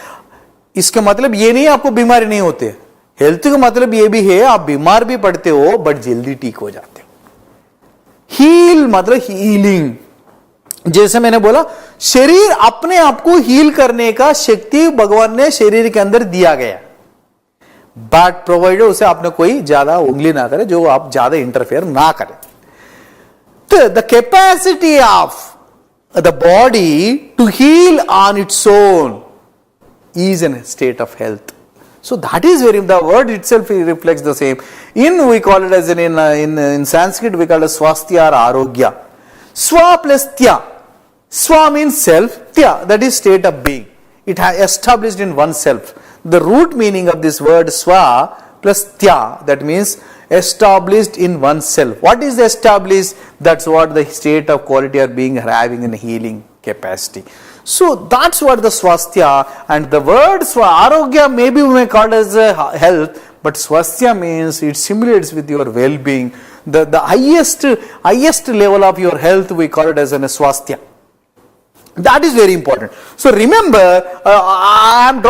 इसका मतलब ये नहीं आपको बीमारी नहीं होते. हेल्थ का मतलब ये भी है आप बीमार भी पड़ते हो बट जल्दी ठीक हो जाते हो. हील मतलब हीलिंग, जैसे मैंने बोला शरीर अपने आप को हील करने का शक्ति भगवान ने शरीर के अंदर दिया गया, बट प्रोवाइडेड उसे आपने कोई ज्यादा उंगली ना करे, जो आप ज्यादा इंटरफेयर ना करें. तो the capacity of the body to heal on its own is in a state of health. So that is very, the word itself reflects the same. We call it as in Sanskrit, we call it swasthya or arogya. Swa plus tya. Swa means self, tya, that is state of being. It has established in oneself. The root meaning of this word swa plus tya, that means established in oneself. What is established? That's what the state of quality or being having and healing capacity. So that's what the swasthya, and the word arogya maybe we may call it as health, but swasthya means it simulates with your well-being. The highest level of your health we call it as an swasthya. That is very important. So remember, I am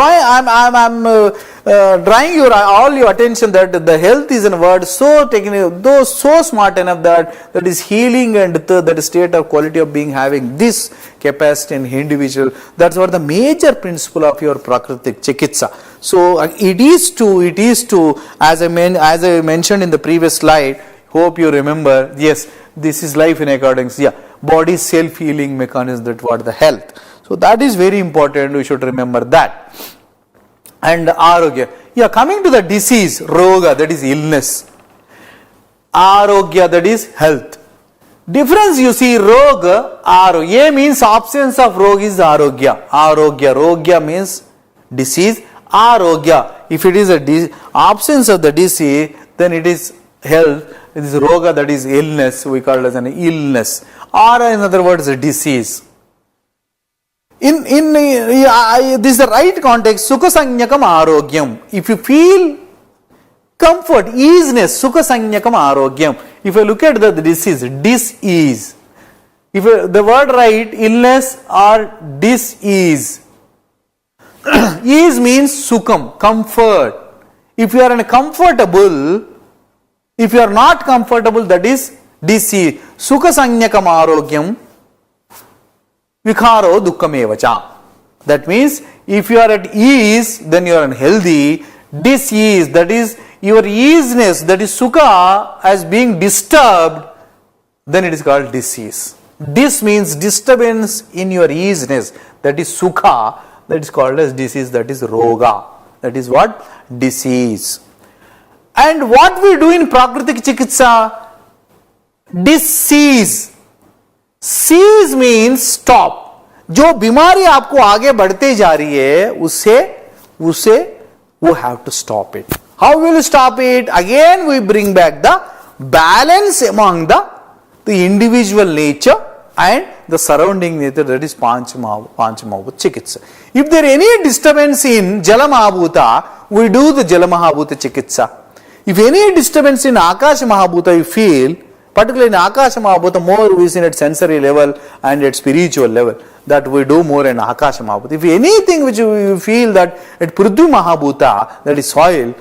drawing all your attention that the health is a word so technical, though so smart enough that is healing and that state of quality of being having this capacity in individual. That's what the major principle of your Prakritik Chikitsa. So it is to as I mentioned in the previous slide. Hope you remember. Yes, this is life in accordance. Yeah. Body self-healing mechanism, that what the health. So that is very important, we should remember that. And arogya. Yeah, coming to the disease, roga, that is illness. Arogya, that is health. Difference you see, roga, arogya. A means absence of roga is arogya. Arogya, rogya means disease. Arogya, if it is a absence of the disease, then it is health. It is roga, that is illness. We call it as an illness. Or in other words, a disease. This is the right context. Sukha sanyakam arogyam. If you feel comfort, easiness, sukha sanyakam arogyam. If I look at the disease, dis-ease. If the word right, illness or dis-ease. Ease means sukham, comfort. If you are uncomfortable, if you are not comfortable, that is disease. Sukha sanyakam arogyam. Vikharo dukkhamevacha. That means if you are at ease, then you are unhealthy. Dis-ease, that is your easiness, that is sukha, as being disturbed, then it is called disease. Dis means disturbance in your easiness, that is sukha, that is called as disease, that is roga. That is what? Disease. And what we do in Prakritik Chikitsa? Disease. Cease means stop. जो बीमारी आपको आगे बढ़ते जा रही है उसे we have to stop it. How will you stop it? Again we bring back the balance among the individual nature and the surrounding nature, that is Panchamahabhuta Chikitsa. If there any disturbance in Jala Mahabhuta, we do the Jala Mahabhuta Chikitsa. If any disturbance in Akash Mahabhuta you feel, particularly in Akasha Mahabhuta, more we see at sensory level and at spiritual level, that we do more in Akasha Mahabhuta. If anything which you feel that at Prithvi Mahabhuta, that is soil,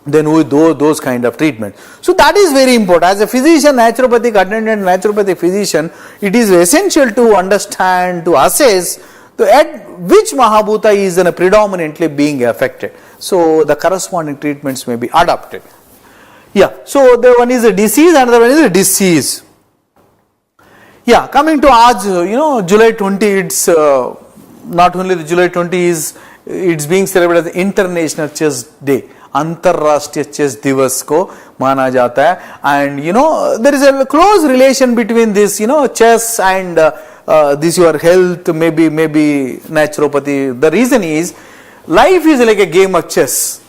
then we do those kind of treatment. So that is very important. As a physician, naturopathic attendant, naturopathic physician, it is essential to understand, to assess at which Mahabhuta is predominantly being affected. So the corresponding treatments may be adopted. Yeah, so the one is a disease, another one is a disease. Yeah, coming to Aaj, July 20, it's not only the July 20 is, it's being celebrated as International Chess Day. अंतरराष्ट्रीय chess दिवस को माना जाता है, and there is a close relation between this chess and this your health, maybe naturopathy. The reason is life is like a game of chess,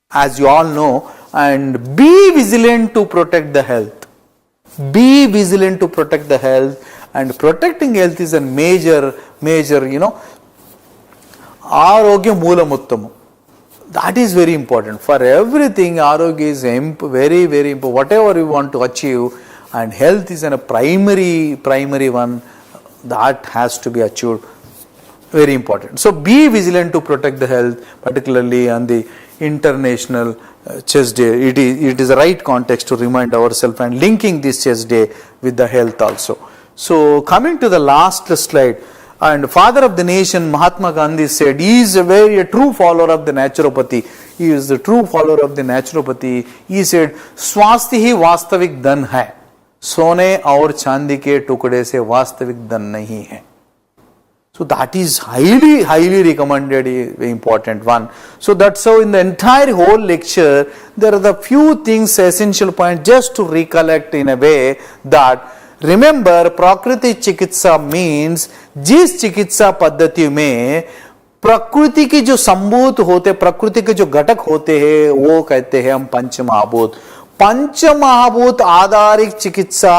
as you all know, and be vigilant to protect the health. Be vigilant to protect the health, and protecting health is a major arogya moolamuttam. That is very important. For everything, arogya is very, very important. Whatever you want to achieve, and health is a primary one that has to be achieved. Very important. So be vigilant to protect the health, particularly on the International Chess Day. It is a right context to remind ourselves and linking this chess day with the health also. So coming to the last slide, and father of the nation Mahatma Gandhi said he is a true follower of the naturopathy. He is the true follower of the naturopathy. He said, स्वास्थ्य ही वास्तविक धन है, सोने और चांदी के टुकड़े से वास्तविक धन नहीं है. So that is highly recommended, important one. So that's how in the entire whole lecture, there are the few things, essential point, just to recollect in a way that remember Prakriti Chikitsa means जिस चिकित्सा पद्धति में प्रकृति की जो संभूत होते, प्रकृति के जो घटक होते हैं, वो कहते हैं हम पंचमहाभूत. पंचमहाभूत आधारित चिकित्सा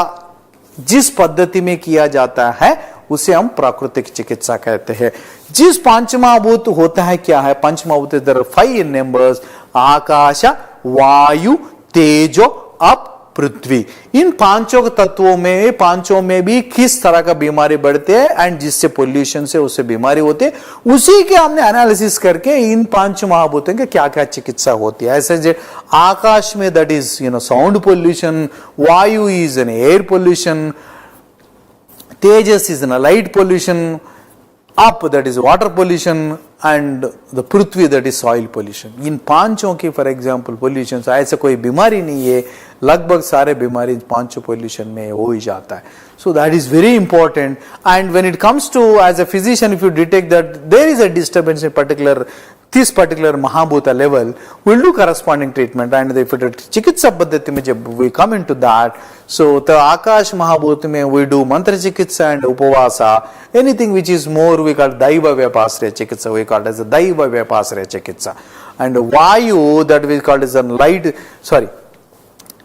जिस पद्धति में किया जाता है उसे हम प्राकृतिक चिकित्सा कहते हैं. जिस पंचमहाभूत होता है, क्या है पंचमहाभूत? देयर आर 5 in numbers: आकाश, वायु, तेजो, अप, पृथ्वी. इन पांचों में भी किस तरह का बीमारी बढ़ते हैं एंड जिससे पोल्यूशन से उससे बीमारी होती है, उसी के हमने एनालिसिस करके इन पांच महाभूतों के क्या क्या चिकित्सा होती है. ऐसे आकाश में दैट इज साउंड पोल्यूशन, वायु is an air pollution, Tejas is an light pollution, up that is water pollution, and the prithvi that is soil pollution. इन पांचों की फॉर एग्जाम्पल पोल्यूशन से ऐसा कोई बीमारी नहीं है, लगभग सारे बीमारी पांचों पोल्यूशन में हो ही जाता है. So that is very important. And when it comes to as a physician, if you detect that there is a disturbance in particular this particular Mahabhuta level, we'll do corresponding treatment. And if it is Chikitsa Paddhati mein jab we come into that, so the Akash Mahabhuta mein we do Mantra Chikitsa and Upavasa, anything which is more we call Daiva Vyapasraya Chikitsa, we call it as a Daiva Vyapasraya Chikitsa. And Vayu, that we call as a light, sorry,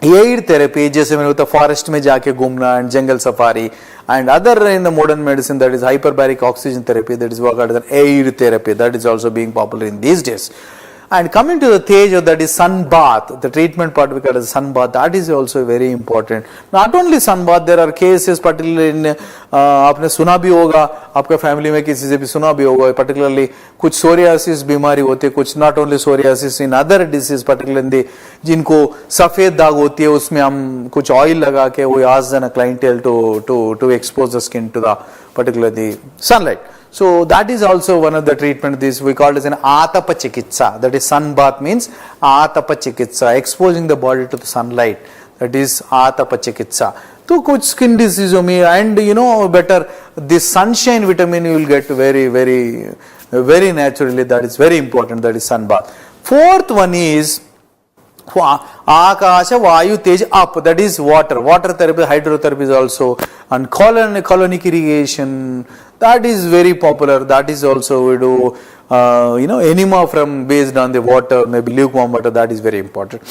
air therapy, जैसे मैंने होता forest में जाके घूमना and jungle safari, and other in the modern medicine, that is hyperbaric oxygen therapy, that is what called as an air therapy, that is also being popular in these days. And coming to the Teja, that is sun bath, the treatment part we call as sun bath, that is also very important. Not only sun bath, there are cases particularly in आपने सुना भी होगा, आपका family में किसी से भी सुना भी होगा, particularly कुछ psoriasis बीमारी होती है, कुछ not only psoriasis in other disease, particularly जिनको सफेद दाग होती है, उसमें हम कुछ oil लगा के we ask the clientele to expose the skin to the particularly sunlight. So that is also one of the treatment. This we call it as an atapa chikitsa. That is sun bath means atapa chikitsa, exposing the body to the sunlight. That is atapa chikitsa. So kuch skin disease में and you know better this sunshine vitamin you will get very naturally. That is very important. That is sun bath. Fourth one is Akasha Vayu Tej up, that is water. Water therapy, hydrotherapy is also, and colonic irrigation, that is very popular. That is also we do enema from based on the water, maybe lukewarm water, that is very important.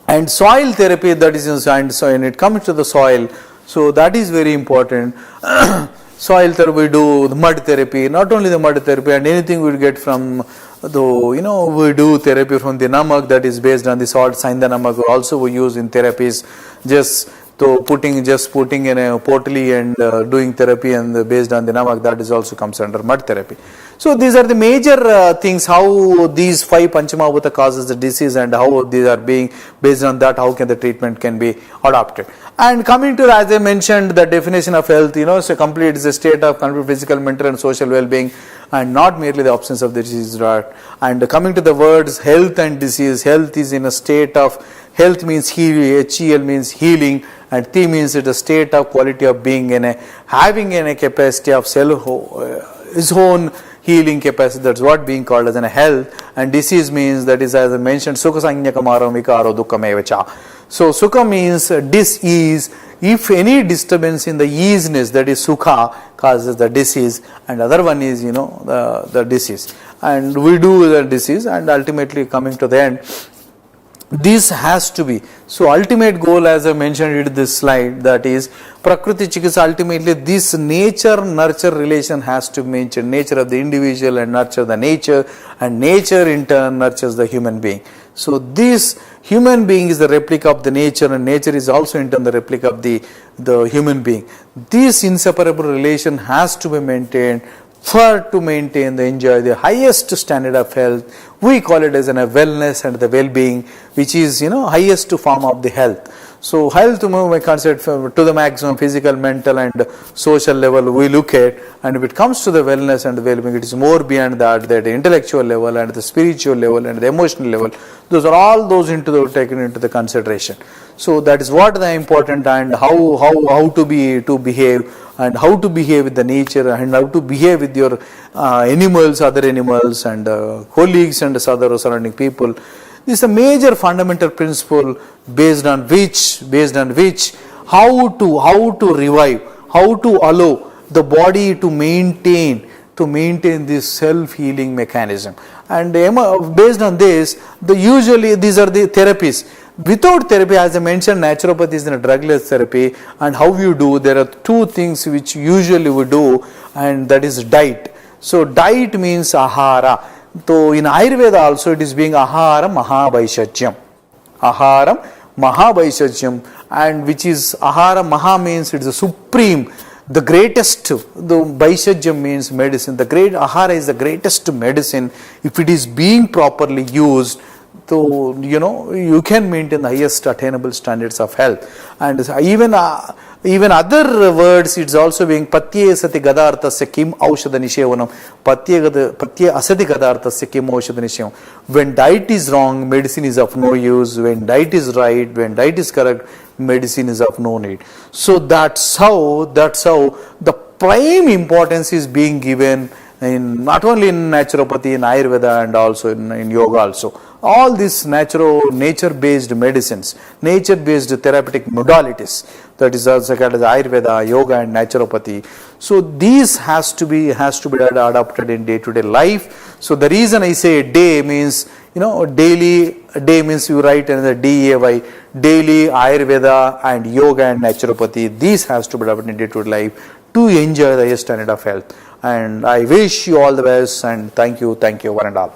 And soil therapy, that is and so when it comes to the soil, so that is very important. Soil therapy, we do the mud therapy, not only the mud therapy, and anything we get from though we do therapy from the namak, that is based on the salt, sainda namak also we use in therapies, just putting in a potli and doing therapy and based on the namak, that is also comes under mud therapy. So these are the major things, how these 5 Panchamahabhuta causes the disease and how these are being based on that, how can the treatment can be adopted. And coming to, as I mentioned, the definition of health, so complete is a state of complete physical, mental and social well-being and not merely the absence of the disease. Right? And coming to the words health and disease, health is in a state of, health means healing, HEL means healing, and T means it's a state of quality of being having a capacity of his own healing capacity. That's what being called as a health. And disease means, that is as I mentioned, sukha sanyakamaram vikaro dukkamevacha. So sukha means dis-ease. If any disturbance in the easiness, that is sukha, causes the disease, and other one is the disease. And we do the disease, and ultimately coming to the end, this has to be. So ultimate goal, as I mentioned in this slide, that is Prakriti Chikitsa, ultimately this nature-nurture relation has to maintain nature of the individual and nurture the nature, and nature in turn nurtures the human being. So this human being is the replica of the nature, and nature is also in turn the replica of the human being. This inseparable relation has to be maintained to maintain enjoy the highest standard of health. We call it as a wellness and the well-being, which is highest form of the health. So health we consider to the maximum physical, mental and social level we look at, and if it comes to the wellness and the well-being, it is more beyond that, the intellectual level and the spiritual level and the emotional level. Those are all those taken into the consideration. So that is what the important, and how to behave, and how to behave with the nature, and how to behave with your animals, other animals and colleagues and other surrounding people. This is a major fundamental principle based on which how to revive, how to allow the body to maintain this self-healing mechanism. And based on this, usually these are the therapies. Without therapy, as I mentioned, naturopathy is a drugless therapy, and how you do, there are 2 things which usually we do, and that is diet. So diet means ahara. So in Ayurveda also it is being aharam mahabhaishajyam. Aharam mahabhaishajyam, and which is aharam maha means it is the supreme, the greatest. The Vaishajyam means medicine. The great ahara is the greatest medicine if it is being properly used. So you can maintain the highest attainable standards of health. And even other words, it's also being patye sati gadarthasya kim aushadha nishevanam. Patye asati gadarthasya kim aushadha nishevanam. When diet is wrong, medicine is of no use. When diet is right, when diet is correct, medicine is of no need. So that's how the prime importance is being given not only in naturopathy, in Ayurveda, and also in yoga also. All these nature-based medicines, nature-based therapeutic modalities, that is also called as Ayurveda, yoga, and naturopathy. So these has to be adopted in day-to-day life. So the reason I say day means, daily, day means you write another DAY, daily Ayurveda and yoga and naturopathy. These has to be adopted in day-to-day life to enjoy the highest standard of health. And I wish you all the best, and thank you one and all.